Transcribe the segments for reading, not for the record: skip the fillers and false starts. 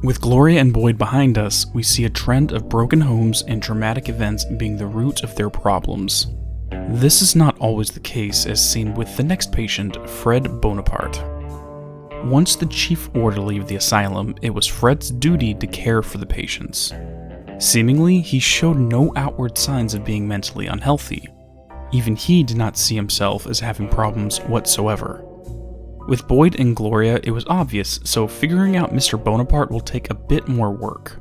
With Gloria and Boyd behind us, we see a trend of broken homes and traumatic events being the root of their problems. This is not always the case, as seen with the next patient, Fred Bonaparte. Once the chief orderly of the asylum, it was Fred's duty to care for the patients. Seemingly, he showed no outward signs of being mentally unhealthy. Even he did not see himself as having problems whatsoever. With Boyd and Gloria, it was obvious, so figuring out Mr. Bonaparte will take a bit more work.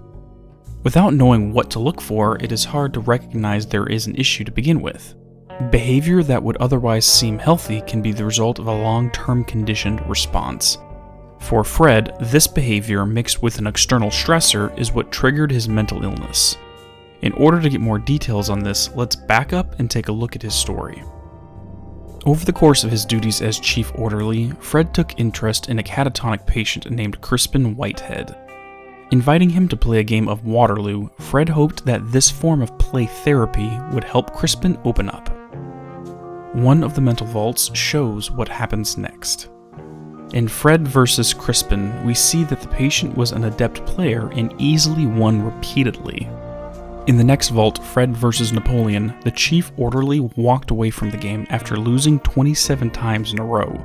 Without knowing what to look for, it is hard to recognize there is an issue to begin with. Behavior that would otherwise seem healthy can be the result of a long-term conditioned response. For Fred, this behavior mixed with an external stressor is what triggered his mental illness. In order to get more details on this, let's back up and take a look at his story. Over the course of his duties as chief orderly, Fred took interest in a catatonic patient named Crispin Whitehead. Inviting him to play a game of Waterloo, Fred hoped that this form of play therapy would help Crispin open up. One of the mental vaults shows what happens next. In Fred vs. Crispin, we see that the patient was an adept player and easily won repeatedly. In the next vault, Fred vs. Napoleon, the chief orderly walked away from the game after losing 27 times in a row.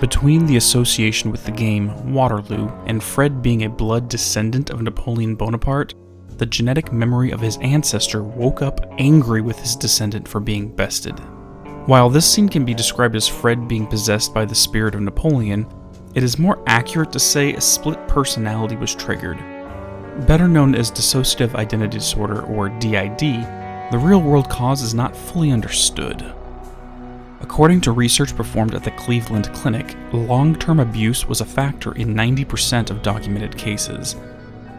Between the association with the game, Waterloo, and Fred being a blood descendant of Napoleon Bonaparte, the genetic memory of his ancestor woke up angry with his descendant for being bested. While this scene can be described as Fred being possessed by the spirit of Napoleon, it is more accurate to say a split personality was triggered. Better known as dissociative identity disorder, or DID, the real-world cause is not fully understood. According to research performed at the Cleveland Clinic, long-term abuse was a factor in 90% of documented cases.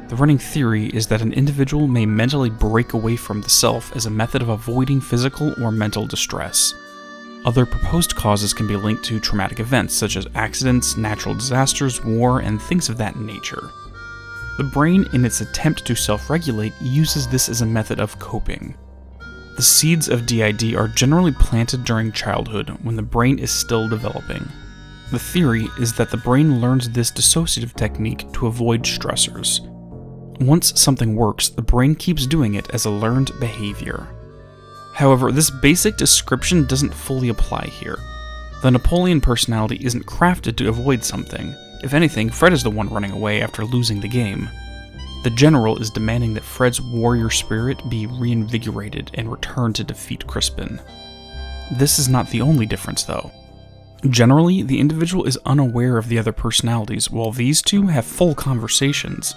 The running theory is that an individual may mentally break away from the self as a method of avoiding physical or mental distress. Other proposed causes can be linked to traumatic events such as accidents, natural disasters, war, and things of that nature. The brain, in its attempt to self-regulate, uses this as a method of coping. The seeds of DID are generally planted during childhood, when the brain is still developing. The theory is that the brain learns this dissociative technique to avoid stressors. Once something works, the brain keeps doing it as a learned behavior. However, this basic description doesn't fully apply here. The Napoleon personality isn't crafted to avoid something. If anything, Fred is the one running away after losing the game. The general is demanding that Fred's warrior spirit be reinvigorated and return to defeat Crispin. This is not the only difference, though. Generally, the individual is unaware of the other personalities, while these two have full conversations.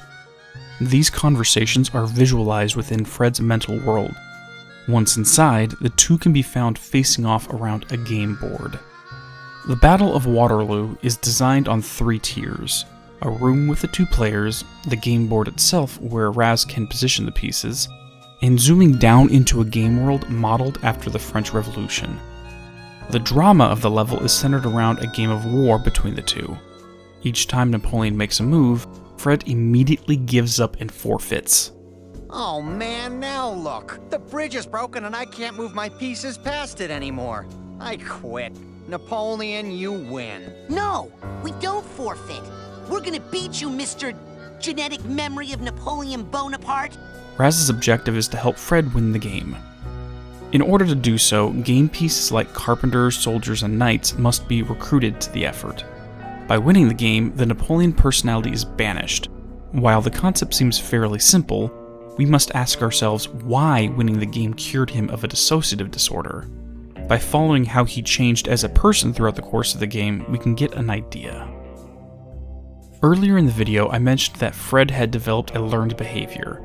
These conversations are visualized within Fred's mental world. Once inside, the two can be found facing off around a game board. The Battle of Waterloo is designed on 3 tiers: a room with the 2 players, the game board itself where Raz can position the pieces, and zooming down into a game world modeled after the French Revolution. The drama of the level is centered around a game of war between the two. Each time Napoleon makes a move, Fred immediately gives up and forfeits. Oh man, now look! The bridge is broken and I can't move my pieces past it anymore. I quit. Napoleon, you win. No, we don't forfeit. We're gonna beat you, Mr. Genetic Memory of Napoleon Bonaparte. Raz's objective is to help Fred win the game. In order to do so, game pieces like carpenters, soldiers, and knights must be recruited to the effort. By winning the game, the Napoleon personality is banished. While the concept seems fairly simple, we must ask ourselves why winning the game cured him of a dissociative disorder. By following how he changed as a person throughout the course of the game, we can get an idea. Earlier in the video, I mentioned that Fred had developed a learned behavior.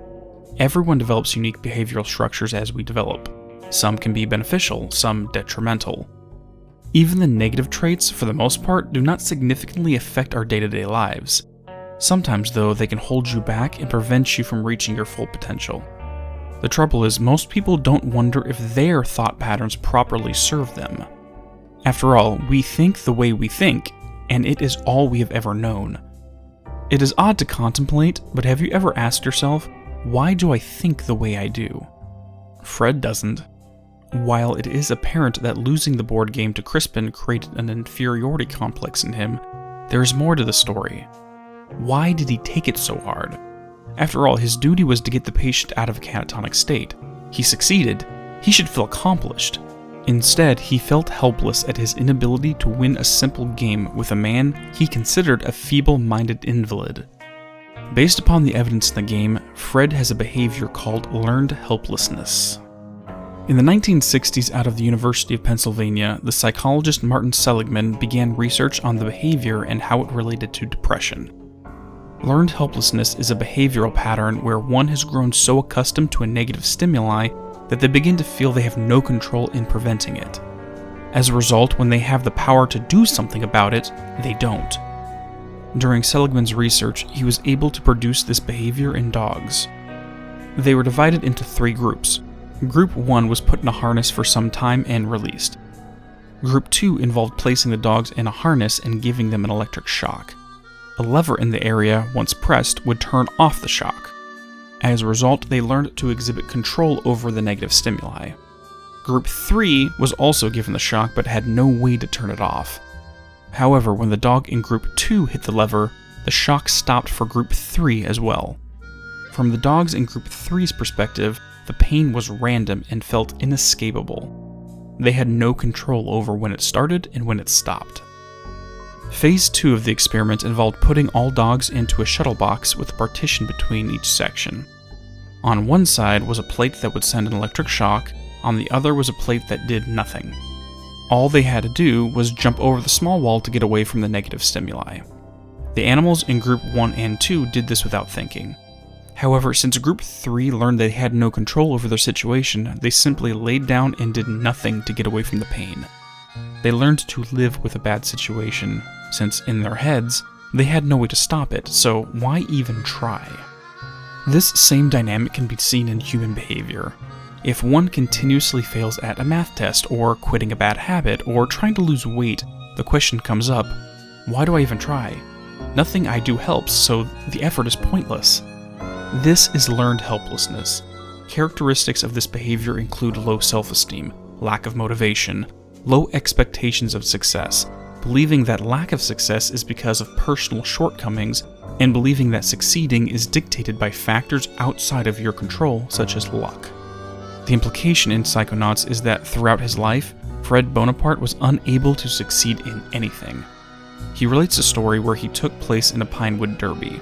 Everyone develops unique behavioral structures as we develop. Some can be beneficial, some detrimental. Even the negative traits, for the most part, do not significantly affect our day-to-day lives. Sometimes, though, they can hold you back and prevent you from reaching your full potential. The trouble is, most people don't wonder if their thought patterns properly serve them. After all, we think the way we think, and it is all we have ever known. It is odd to contemplate, but have you ever asked yourself, why do I think the way I do? Fred doesn't. While it is apparent that losing the board game to Crispin created an inferiority complex in him, there is more to the story. Why did he take it so hard? After all, his duty was to get the patient out of a catatonic state. He succeeded. He should feel accomplished. Instead, he felt helpless at his inability to win a simple game with a man he considered a feeble-minded invalid. Based upon the evidence in the game, Fred has a behavior called learned helplessness. In the 1960s, out of the University of Pennsylvania, the psychologist Martin Seligman began research on the behavior and how it related to depression. Learned helplessness is a behavioral pattern where one has grown so accustomed to a negative stimuli that they begin to feel they have no control in preventing it. As a result, when they have the power to do something about it, they don't. During Seligman's research, he was able to produce this behavior in dogs. They were divided into 3 groups. Group 1 was put in a harness for some time and released. Group 2 involved placing the dogs in a harness and giving them an electric shock. A lever in the area, once pressed, would turn off the shock. As a result, they learned to exhibit control over the negative stimuli. Group 3 was also given the shock but had no way to turn it off. However, when the dog in Group 2 hit the lever, the shock stopped for Group 3 as well. From the dogs in Group 3's perspective, the pain was random and felt inescapable. They had no control over when it started and when it stopped. Phase 2 of the experiment involved putting all dogs into a shuttle box with a partition between each section. On one side was a plate that would send an electric shock, on the other was a plate that did nothing. All they had to do was jump over the small wall to get away from the negative stimuli. The animals in Group 1 and 2 did this without thinking. However, since Group 3 learned they had no control over their situation, they simply laid down and did nothing to get away from the pain. They learned to live with a bad situation, since in their heads, they had no way to stop it, so why even try? This same dynamic can be seen in human behavior. If one continuously fails at a math test, or quitting a bad habit, or trying to lose weight, the question comes up, why do I even try? Nothing I do helps, so the effort is pointless. This is learned helplessness. Characteristics of this behavior include low self-esteem, lack of motivation, low expectations of success, believing that lack of success is because of personal shortcomings, and believing that succeeding is dictated by factors outside of your control, such as luck. The implication in Psychonauts is that throughout his life, Fred Bonaparte was unable to succeed in anything. He relates a story where he took place in a pinewood derby.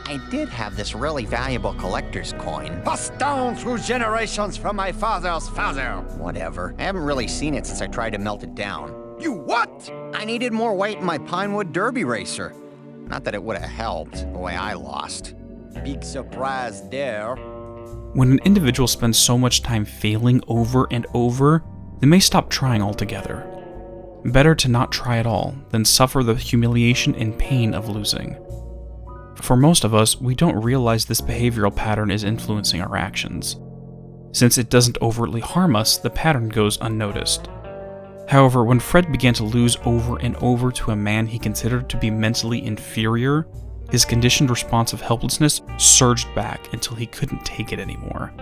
I did have this really valuable collector's coin. Passed down through generations from my father's father. Whatever. I haven't really seen it since I tried to melt it down. You what? I needed more weight in my pinewood derby racer. Not that it would have helped the way I lost. Big surprise there. When an individual spends so much time failing over and over, they may stop trying altogether. Better to not try at all than suffer the humiliation and pain of losing. For most of us, we don't realize this behavioral pattern is influencing our actions. Since it doesn't overtly harm us, the pattern goes unnoticed. However, when Fred began to lose over and over to a man he considered to be mentally inferior, his conditioned response of helplessness surged back until he couldn't take it anymore.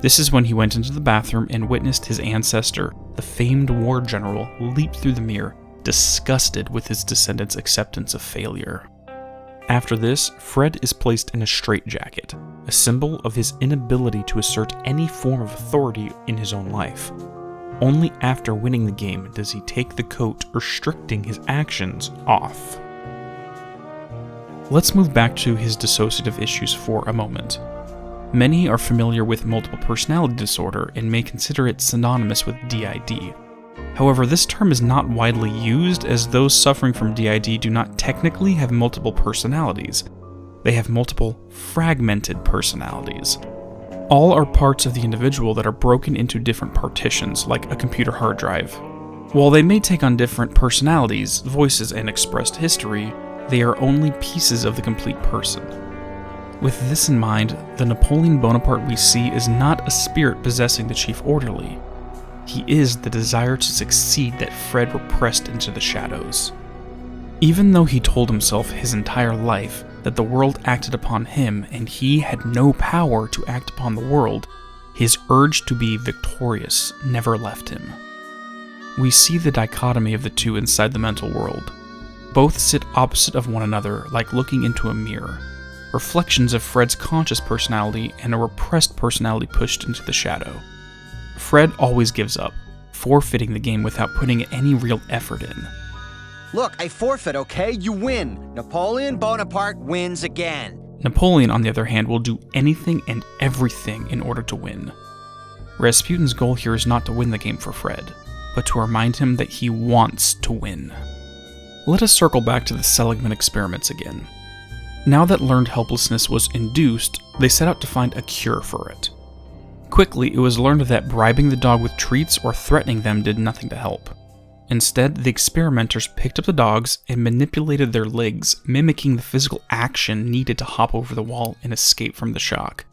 This is when he went into the bathroom and witnessed his ancestor, the famed war general, leap through the mirror, disgusted with his descendants' acceptance of failure. After this, Fred is placed in a straitjacket, a symbol of his inability to assert any form of authority in his own life. Only after winning the game does he take the coat restricting his actions off. Let's move back to his dissociative issues for a moment. Many are familiar with multiple personality disorder and may consider it synonymous with DID. However, this term is not widely used, as those suffering from DID do not technically have multiple personalities. They have multiple fragmented personalities. All are parts of the individual that are broken into different partitions, like a computer hard drive. While they may take on different personalities, voices, and expressed history, they are only pieces of the complete person. With this in mind, the Napoleon Bonaparte we see is not a spirit possessing the chief orderly. He is the desire to succeed that Fred repressed into the shadows. Even though he told himself his entire life that the world acted upon him and he had no power to act upon the world, His urge to be victorious never left him. We see the dichotomy of the two inside the mental world. Both sit opposite of one another like looking into a mirror, reflections of Fred's conscious personality and a repressed personality pushed into the shadow. Fred always gives up, forfeiting the game without putting any real effort in. Look, I forfeit, okay? You win. Napoleon Bonaparte wins again. Napoleon, on the other hand, will do anything and everything in order to win. Rasputin's goal here is not to win the game for Fred, but to remind him that he wants to win. Let us circle back to the Seligman experiments again. Now that learned helplessness was induced, they set out to find a cure for it. Quickly, it was learned that bribing the dog with treats or threatening them did nothing to help. Instead, the experimenters picked up the dogs and manipulated their legs, mimicking the physical action needed to hop over the wall and escape from the shock.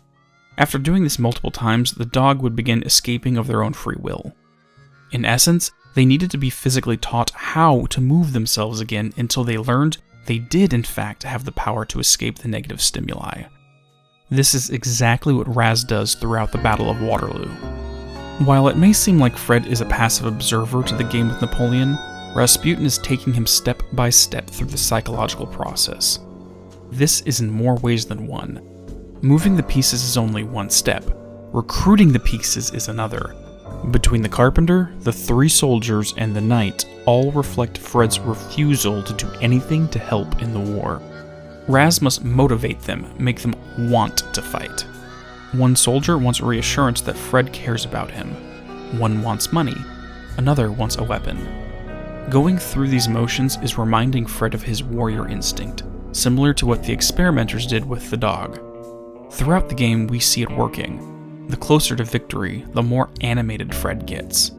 After doing this multiple times, the dog would begin escaping of their own free will. In essence, they needed to be physically taught how to move themselves again until they learned they did in fact have the power to escape the negative stimuli. This is exactly what Raz does throughout the Battle of Waterloo. While it may seem like Fred is a passive observer to the game with Napoleon, Rasputin is taking him step by step through the psychological process. This is in more ways than one. Moving the pieces is only one step. Recruiting the pieces is another. Between the carpenter, the three soldiers, and the knight, all reflect Fred's refusal to do anything to help in the war. Raz must motivate them, make them want to fight. One soldier wants reassurance that Fred cares about him. One wants money. Another wants a weapon. Going through these motions is reminding Fred of his warrior instinct, similar to what the experimenters did with the dog. Throughout the game, we see it working. The closer to victory, the more animated Fred gets.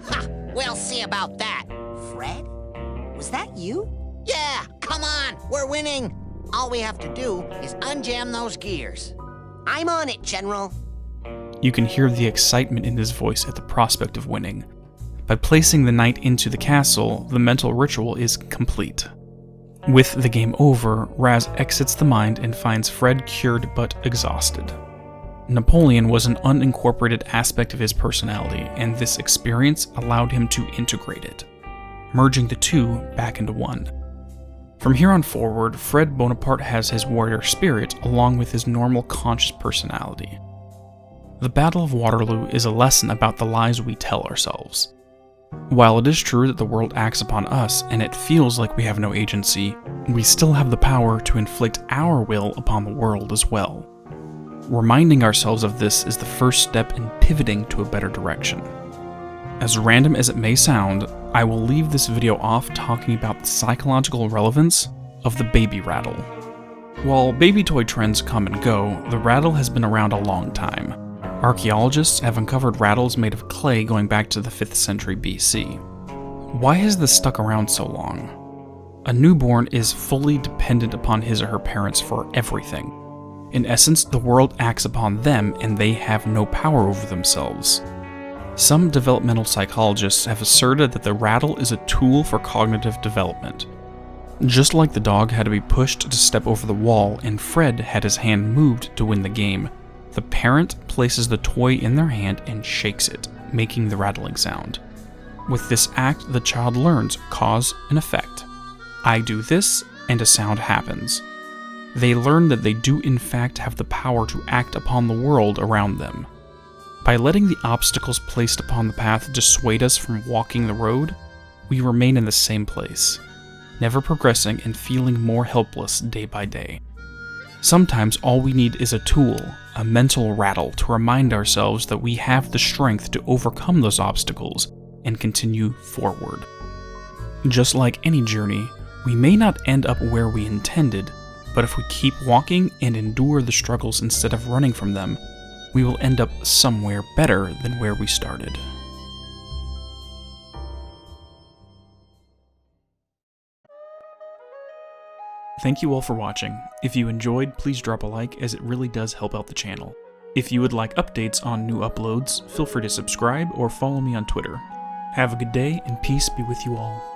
Ha! We'll see about that. Fred? Was that you? Yeah, come on, we're winning. All we have to do is unjam those gears. I'm on it, General. You can hear the excitement in his voice at the prospect of winning. By placing the knight into the castle, the mental ritual is complete. With the game over, Raz exits the mind and finds Fred cured but exhausted. Napoleon was an unincorporated aspect of his personality, and this experience allowed him to integrate it, merging the two back into one. From here on forward, Fred Bonaparte has his warrior spirit along with his normal conscious personality. The Battle of Waterloo is a lesson about the lies we tell ourselves. While it is true that the world acts upon us and it feels like we have no agency, we still have the power to inflict our will upon the world as well. Reminding ourselves of this is the first step in pivoting to a better direction. As random as it may sound, I will leave this video off talking about the psychological relevance of the baby rattle. While baby toy trends come and go, the rattle has been around a long time. Archaeologists have uncovered rattles made of clay going back to the 5th century BC. Why has this stuck around so long? A newborn is fully dependent upon his or her parents for everything. In essence, the world acts upon them and they have no power over themselves. Some developmental psychologists have asserted that the rattle is a tool for cognitive development. Just like the dog had to be pushed to step over the wall and Fred had his hand moved to win the game, the parent places the toy in their hand and shakes it, making the rattling sound. With this act, the child learns cause and effect. I do this, and a sound happens. They learn that they do in fact have the power to act upon the world around them. By letting the obstacles placed upon the path dissuade us from walking the road, we remain in the same place, never progressing and feeling more helpless day by day. Sometimes all we need is a tool, a mental rattle, to remind ourselves that we have the strength to overcome those obstacles and continue forward. Just like any journey, we may not end up where we intended, but if we keep walking and endure the struggles instead of running from them, we will end up somewhere better than where we started. Thank you all for watching. If you enjoyed, please drop a like as it really does help out the channel. If you would like updates on new uploads, feel free to subscribe or follow me on Twitter. Have a good day and peace be with you all.